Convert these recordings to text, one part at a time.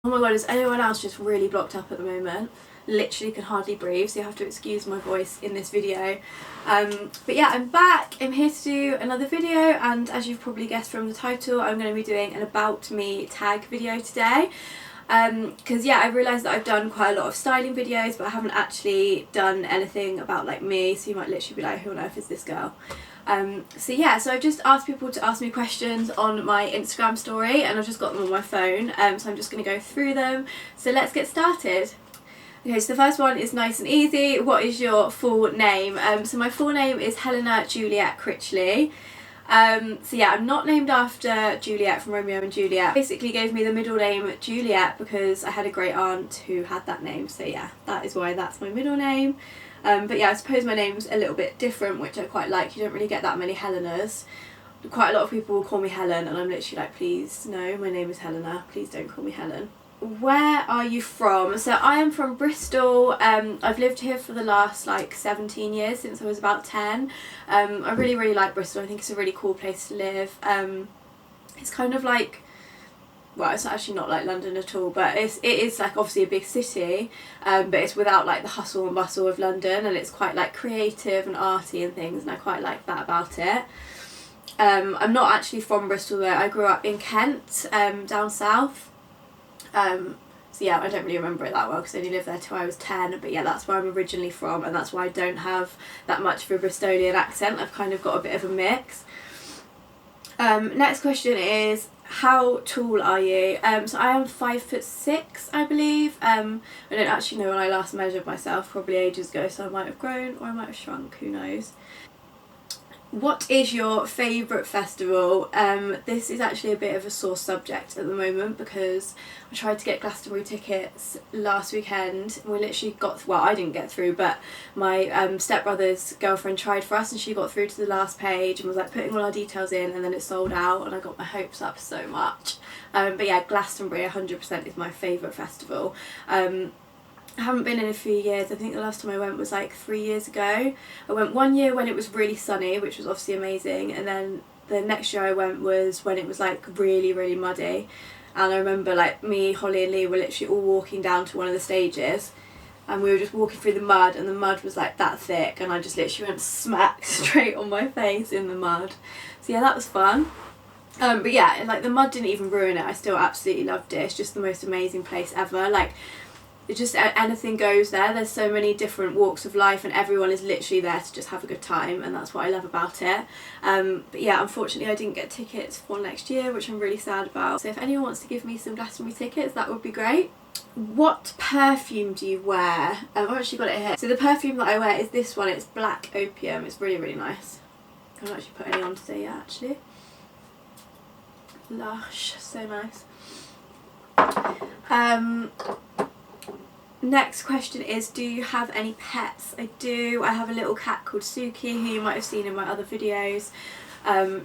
Oh my god, is anyone else just really blocked up at the moment? Literally can hardly breathe, so you have to excuse my voice in this video. But yeah, I'm back. I'm here to do another video, and as you've probably guessed from the title, I'm going to be doing an about me tag video today. Because yeah, I realised that I've done quite a lot of styling videos, but I haven't actually done anything about like me, so you might literally be like, who on earth is this girl? So yeah, so I've just asked people to ask me questions on my Instagram story, and I've just got them on my phone, so I'm just going to go through them. So let's get started. Okay, so the first one is nice and easy. What is your full name? So my full name is Helena Critchley. So yeah, I'm not named after Juliet from Romeo and Juliet. Basically gave me the middle name Juliet because I had a great aunt who had that name, so yeah, that is why that's my middle name. But yeah, I suppose my name's a little bit different, which I quite like. You don't really get that many Helenas. Quite a lot of people will call me Helen, and I'm literally like, please, no, my name is Helena, please don't call me Helen. Where are you from? So I am from Bristol. I've lived here for the last like 17 years, since I was about 10. I really like Bristol. I think it's a really cool place to live. It's kind of like, well, it's actually not like London at all, but it is like obviously a big city, but it's without like the hustle and bustle of London, and it's quite like creative and arty and things, and I quite like that about it. I'm not actually from Bristol though. I grew up in Kent, down south. So yeah, I don't really remember it that well because I only lived there till I was 10, but yeah, that's where I'm originally from, and that's why I don't have that much of a Bristolian accent. I've kind of got a bit of a mix. Next question is, how tall are you? So I am 5'6", I believe. I don't actually know when I last measured myself, probably ages ago, so I might have grown or I might have shrunk, who knows. What is your favourite festival? This is actually a bit of a sore subject at the moment because I tried to get Glastonbury tickets last weekend. We literally got, well, I didn't get through, but my stepbrother's girlfriend tried for us and she got through to the last page and was like putting all our details in, and then it sold out, and I got my hopes up so much. But yeah, Glastonbury 100% is my favourite festival. I haven't been in a few years. I think the last time I went was like 3 years ago. I went one year when it was really sunny, which was obviously amazing, and then the next year I went was when it was like really muddy, and I remember like me, Holly and Lee were literally all walking down to one of the stages, and we were just walking through the mud, and the mud was like that thick, and I just literally went smack straight on my face in the mud. So yeah, that was fun. But yeah, like the mud didn't even ruin it. I still absolutely loved it. It's just the most amazing place ever. Like, it just, anything goes there. There's so many different walks of life, and everyone is literally there to just have a good time, and that's what I love about it. But yeah, unfortunately I didn't get tickets for next year, which I'm really sad about. So if anyone wants to give me some Glastonbury tickets, that would be great. What perfume do you wear? I've actually got it here. So the perfume that I wear is this one. It's Black Opium. It's really nice. I haven't actually put any on today yet, actually. Lush, so nice. Next question is, do you have any pets? I do. I have a little cat called Suki, who you might have seen in my other videos.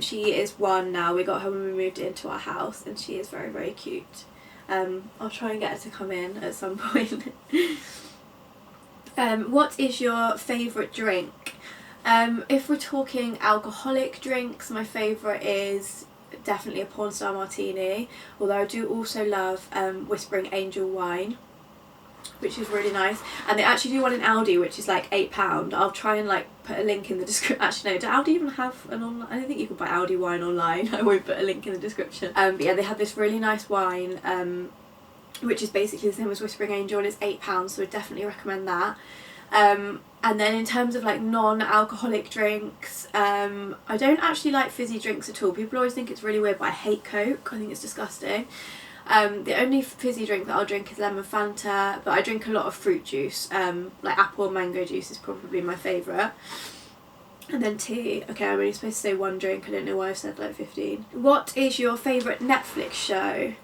She is 1 now. We got her when we moved into our house, and she is very cute. I'll try and get her to come in at some point. What is your favourite drink? If we're talking alcoholic drinks, my favourite is definitely a Pornstar martini, although I do also love Whispering Angel wine, which is really nice, and they actually do one in Aldi which is like £8. I'll try and like put a link in the description. Actually no, do Aldi even have an online? I don't think you can buy Aldi wine online. I won't put a link in the description. But yeah, they have this really nice wine which is basically the same as Whispering Angel, and it's £8, so I definitely recommend that. And then in terms of like non-alcoholic drinks, I don't actually like fizzy drinks at all. People always think it's really weird, but I hate Coke. I think it's disgusting. The only fizzy drink that I'll drink is lemon Fanta, but I drink a lot of fruit juice. Like apple and mango juice is probably my favourite. And then tea. Okay, I'm only supposed to say one drink. I don't know why I've said like 15. What is your favourite Netflix show?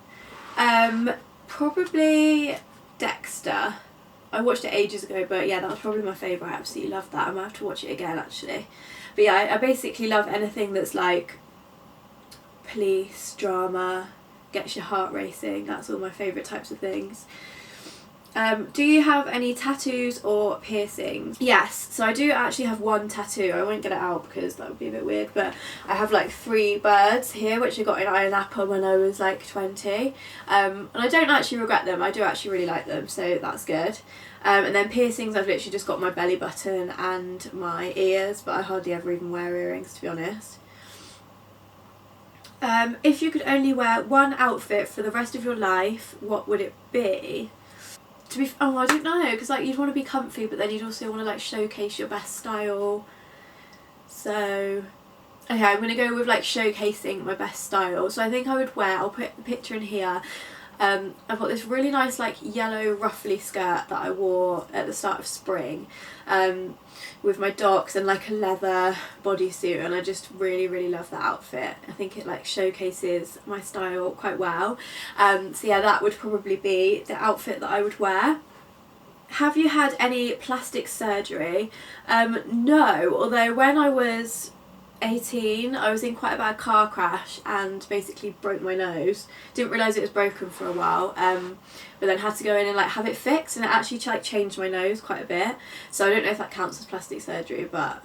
Probably Dexter. I watched it ages ago, but yeah, that was probably my favourite. I absolutely loved that. I might have to watch it again actually. But yeah, I basically love anything that's like police, drama, gets your heart racing. That's all my favourite types of things. Do you have any tattoos or piercings? Yes, so I do actually have one tattoo. I won't get it out because that would be a bit weird, but I have like 3 birds here which I got in Ayia Napa when I was like 20, and I don't actually regret them. I do actually really like them, so that's good. And then piercings, I've literally just got my belly button and my ears, but I hardly ever even wear earrings, to be honest. If you could only wear one outfit for the rest of your life, what would it be? I don't know, because like you'd want to be comfy, but then you'd also want to like showcase your best style. So okay, I'm going to go with like showcasing my best style. So I think I would wear, I'll put the picture in here, I've got this really nice like yellow ruffly skirt that I wore at the start of spring, with my docs and like a leather bodysuit, and I just really love that outfit. I think it like showcases my style quite well. So yeah, that would probably be the outfit that I would wear. Have you had any plastic surgery? No, although when I was 18 I was in quite a bad car crash and basically broke my nose. Didn't realise it was broken for a while, but then had to go in and like have it fixed, and it actually like changed my nose quite a bit. So I don't know if that counts as plastic surgery, but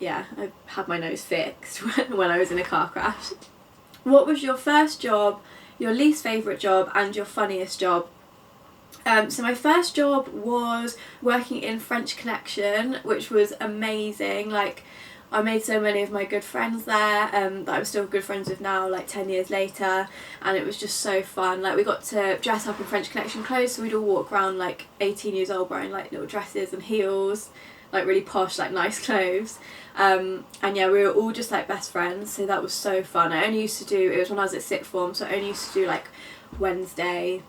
yeah, I had my nose fixed when I was in a car crash. What was your first job, your least favourite job and your funniest job? So my first job was working in French Connection, which was amazing. Like I made so many of my good friends there, that I'm still good friends with now, like 10 years later, and it was just so fun. Like we got to dress up in French Connection clothes, so we'd all walk around like 18 years old wearing like little dresses and heels, like really posh, like nice clothes. And yeah, we were all just like best friends, so that was so fun. I only used to do, it was when I was at sixth form, so I only used to do like Wednesday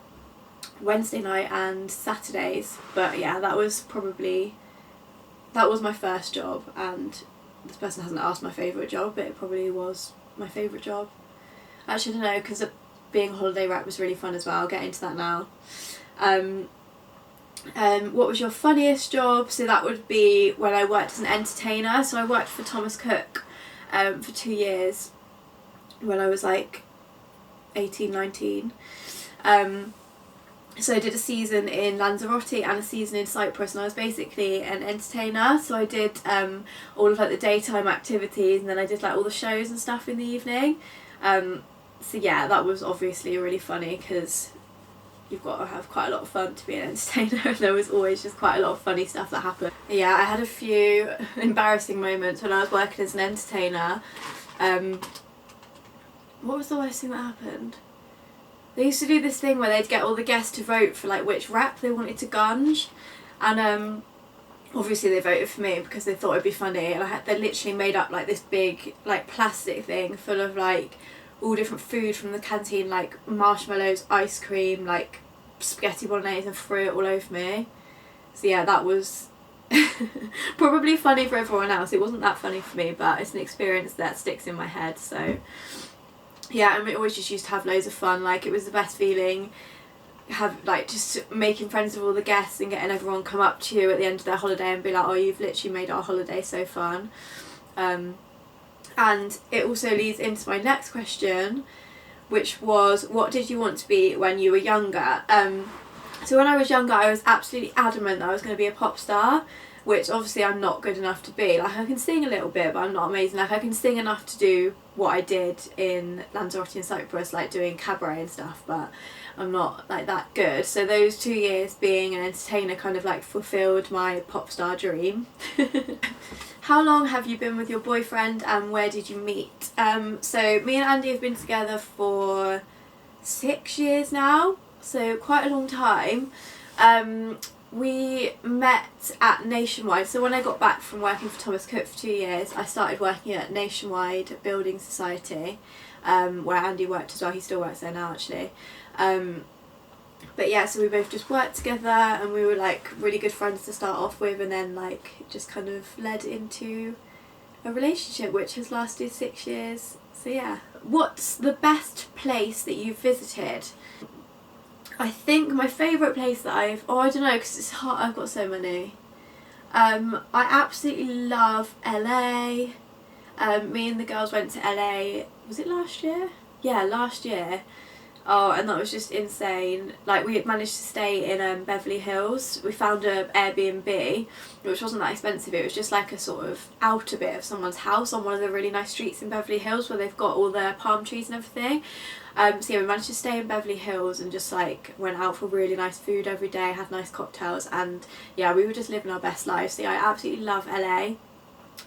night and Saturdays. But yeah, that was my first job, and this person hasn't asked my favourite job, but it probably was my favourite job. Actually I don't know, because being a holiday rep was really fun as well. I'll get into that now. What was your funniest job? So that would be when I worked as an entertainer. So I worked for Thomas Cook for 2 years when I was like 18, 19. So I did a season in Lanzarote and a season in Cyprus, and I was basically an entertainer. So I did all of like the daytime activities, and then I did like all the shows and stuff in the evening. So yeah, that was obviously really funny because you've got to have quite a lot of fun to be an entertainer, and there was always just quite a lot of funny stuff that happened. Yeah, I had a few embarrassing moments when I was working as an entertainer. What was the worst thing that happened? They used to do this thing where they'd get all the guests to vote for like which rap they wanted to gunge, and obviously they voted for me because they thought it'd be funny, and they literally made up like this big like plastic thing full of like all different food from the canteen, like marshmallows, ice cream, like spaghetti bolognese and threw it all over me. So yeah, that was probably funny for everyone else. It wasn't that funny for me, but it's an experience that sticks in my head. So yeah, and we always just used to have loads of fun. Like it was the best feeling, like just making friends with all the guests and getting everyone come up to you at the end of their holiday and be like, oh, you've literally made our holiday so fun. And it also leads into my next question, which was, what did you want to be when you were younger? So when I was younger, I was absolutely adamant that I was going to be a pop star, which obviously I'm not good enough to be. Like I can sing a little bit, but I'm not amazing. Like I can sing enough to do what I did in Lanzarote and Cyprus, like doing cabaret and stuff, but I'm not like that good. So those 2 years being an entertainer kind of like fulfilled my pop star dream. How long have you been with your boyfriend and where did you meet? So me and Andy have been together for 6 years now, so quite a long time. We met at Nationwide. So when I got back from working for Thomas Cook for 2 years, I started working at Nationwide Building Society, where Andy worked as well. He still works there now actually. But yeah, so we both just worked together and we were like really good friends to start off with, and then like just kind of led into a relationship which has lasted 6 years. So yeah. What's the best place that you've visited? I think my favourite place that I don't know, because it's hard, I've got so many. I absolutely love LA. Me and the girls went to LA, was it last year? Yeah, last year. Oh, and that was just insane. Like, we had managed to stay in Beverly Hills. We found a Airbnb, which wasn't that expensive. It was just like a sort of outer bit of someone's house on one of the really nice streets in Beverly Hills where they've got all their palm trees and everything. So yeah, we managed to stay in Beverly Hills and just like went out for really nice food every day, had nice cocktails, and yeah, we were just living our best lives. So yeah, I absolutely love LA.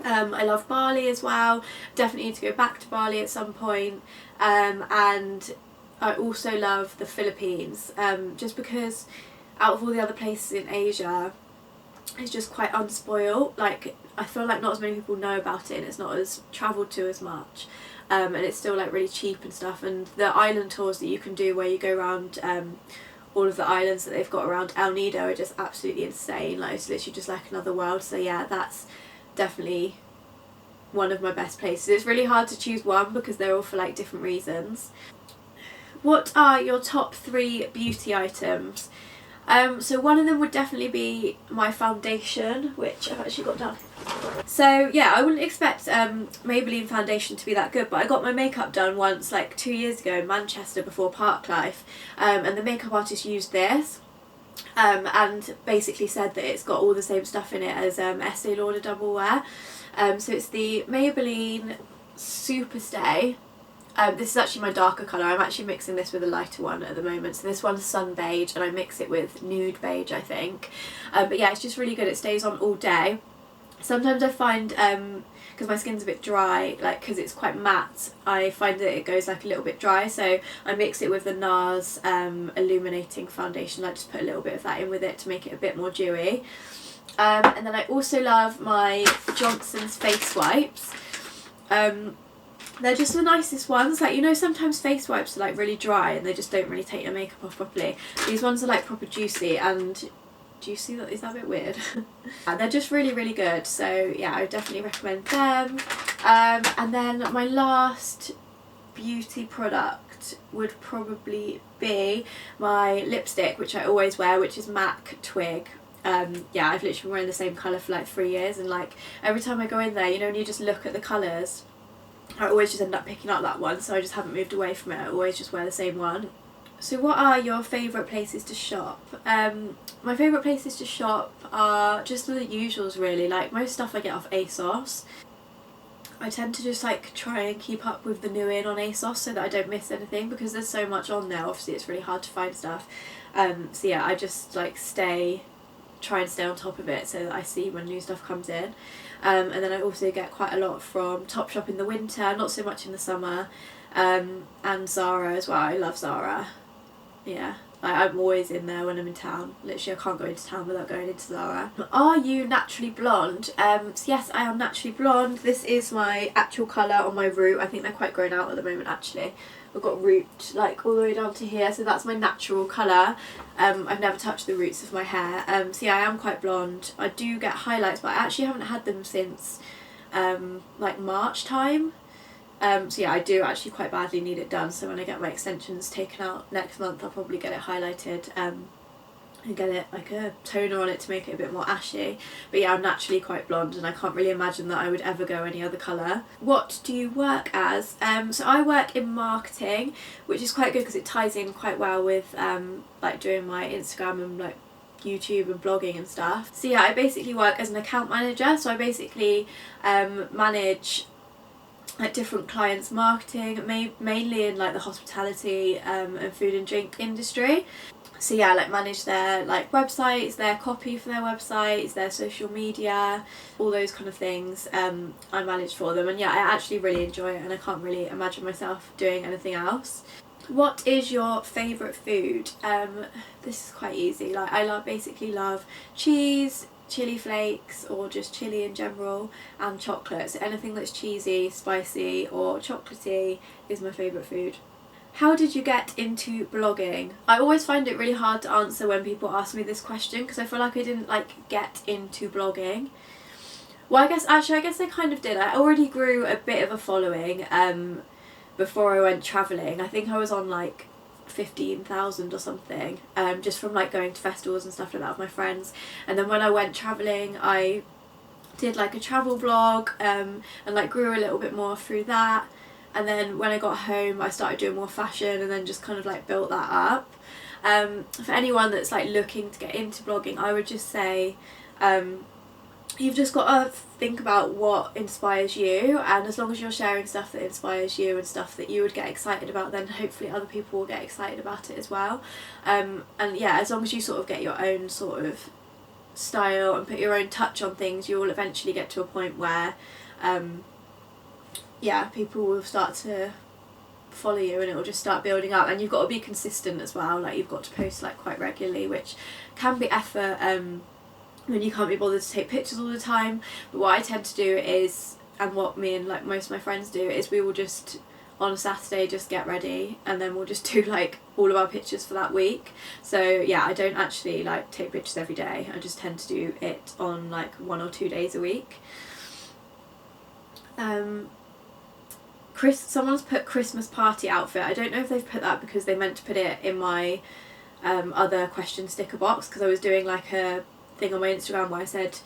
I love Bali as well. Definitely need to go back to Bali at some point. And I also love the Philippines, just because out of all the other places in Asia, it's just quite unspoiled. Like, I feel like not as many people know about it, and it's not as travelled to as much, and it's still like really cheap and stuff. And the island tours that you can do where you go around all of the islands that they've got around El Nido are just absolutely insane. Like, it's literally just like another world. So yeah, that's definitely one of my best places. It's really hard to choose one because they're all for like different reasons. What are your top 3 beauty items? So one of them would definitely be my foundation, which I've actually got down. So yeah, I wouldn't expect Maybelline foundation to be that good, but I got my makeup done once like 2 years ago in Manchester before Parklife, and the makeup artist used this and basically said that it's got all the same stuff in it as Estee Lauder Double Wear. So it's the Maybelline Superstay. This is actually my darker colour. I'm actually mixing this with a lighter one at the moment. So this one's Sun Beige and I mix it with Nude Beige, I think. But yeah, it's just really good. It stays on all day. Sometimes I find, because my skin's a bit dry, like because it's quite matte, I find that it goes like a little bit dry. So I mix it with the NARS Illuminating Foundation. I just put a little bit of that in with it to make it a bit more dewy. And then I also love my Johnson's face wipes. They're just the nicest ones. Like, you know, sometimes face wipes are like really dry and they just don't really take your makeup off properly. These ones are like proper juicy, and do you see that? Is that a bit weird? And they're just really, really good. So yeah, I would definitely recommend them. And then my last beauty product would probably be my lipstick, which I always wear, which is MAC Twig. Yeah, I've literally been wearing the same colour for like 3 years, and like every time I go in there, you know, when you just look at the colours, I always just end up picking up that one, so I just haven't moved away from it. I always just wear the same one. So what are your favourite places to shop? My favourite places to shop are just the usuals really. Like, most stuff I get off ASOS. I tend to just like try and keep up with the new in on ASOS so that I don't miss anything, because there's so much on there. Obviously it's really hard to find stuff. So yeah, I just like try and stay on top of it so that I see when new stuff comes in. And then I also get quite a lot from Topshop in the winter, not so much in the summer, and Zara as well. I love Zara. Yeah, I'm always in there when I'm in town. Literally I can't go into town without going into Zara. Are you naturally blonde? So yes, I am naturally blonde. This is my actual colour on my root. I think they're quite grown out at the moment actually. I've got root like all the way down to here, so that's my natural colour. I've never touched the roots of my hair. So yeah, I am quite blonde. I do get highlights, but I actually haven't had them since like March time. So yeah, I do actually quite badly need it done, so when I get my extensions taken out next month, I'll probably get it highlighted and get it like a toner on it to make it a bit more ashy. But yeah, I'm naturally quite blonde and I can't really imagine that I would ever go any other colour. What do you work as? So I work in marketing, which is quite good because it ties in quite well with like doing my Instagram and like YouTube and blogging and stuff. So yeah, I basically work as an account manager, so I basically manage like different clients' marketing, mainly in like the hospitality and food and drink industry. So yeah, like manage their like websites, their copy for their websites, their social media, all those kind of things. I manage for them, and yeah, I actually really enjoy it and I can't really imagine myself doing anything else. What is your favourite food? This is quite easy. Like, I basically love cheese, chili flakes, or just chili in general, and chocolate. So anything that's cheesy, spicy or chocolatey is my favourite food. How did you get into blogging? I always find it really hard to answer when people ask me this question because I feel like I didn't like get into blogging. Well, I guess I kind of did. I already grew a bit of a following before I went travelling. I think I was on like 15,000 or something, just from like going to festivals and stuff like that with my friends. And then when I went travelling, I did like a travel vlog and like grew a little bit more through that. and then when I got home I started doing more fashion, and then just kind of like built that up. For anyone that's like looking to get into blogging, I would just say you've just got to think about what inspires you, and as long as you're sharing stuff that inspires you and stuff that you would get excited about, then hopefully other people will get excited about it as well. And yeah, as long as you sort of get your own sort of style and put your own touch on things, you will eventually get to a point where yeah, people will start to follow you and it will just start building up. And you've got to be consistent as well, like you've got to post like quite regularly, which can be effort when you can't be bothered to take pictures all the time. But what I tend to do is, and what me and like most of my friends do, is we will just on a Saturday just get ready and then we'll just do like all of our pictures for that week. So yeah, I don't actually like take pictures every day, I just tend to do it on like 1 or 2 days a week. Someone's put Christmas party outfit. I don't know if they've put that because they meant to put it in my other question sticker box, because I was doing like a thing on my Instagram where I said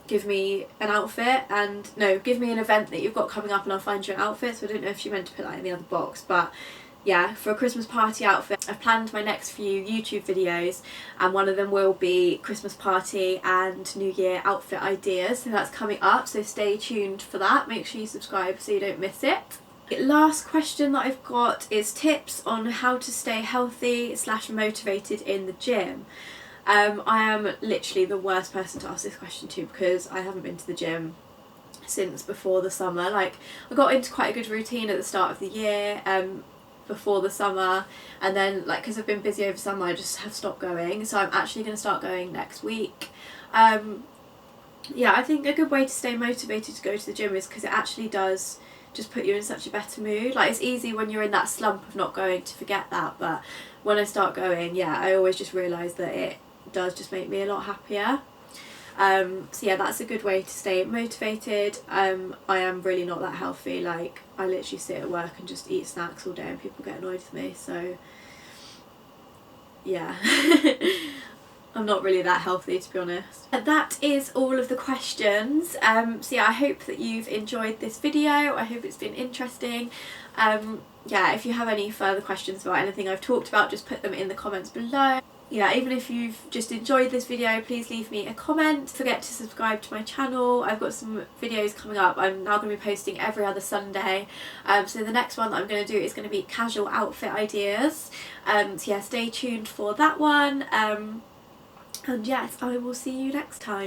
give me an outfit, and no, give me an event that you've got coming up and I'll find you an outfit. So I don't know if she meant to put that in the other box, but yeah, for a Christmas party outfit I've planned my next few YouTube videos, and one of them will be Christmas party and New Year outfit ideas, so that's coming up, so stay tuned for that. Make sure you subscribe so you don't miss it. The last question that I've got is tips on how to stay healthy / motivated in the gym. I am literally the worst person to ask this question to, because I haven't been to the gym since before the summer. Like I got into quite a good routine at the start of the year before the summer, and then like because I've been busy over summer I just have stopped going, so I'm actually going to start going next week. Yeah, I think a good way to stay motivated to go to the gym is because it actually does just put you in such a better mood. Like it's easy when you're in that slump of not going to forget that, but when I start going, yeah, I always just realise that it does just make me a lot happier. So yeah, that's a good way to stay motivated. I am really not that healthy, like I literally sit at work and just eat snacks all day and people get annoyed with me, so yeah. I'm not really that healthy, to be honest. And that is all of the questions. So yeah, I hope that you've enjoyed this video. I hope it's been interesting. Yeah, if you have any further questions about anything I've talked about, just put them in the comments below. Yeah, even if you've just enjoyed this video, please leave me a comment. Don't forget to subscribe to my channel. I've got some videos coming up. I'm now going to be posting every other Sunday. So the next one that I'm going to do is going to be casual outfit ideas. So yeah, stay tuned for that one. And yes, I will see you next time.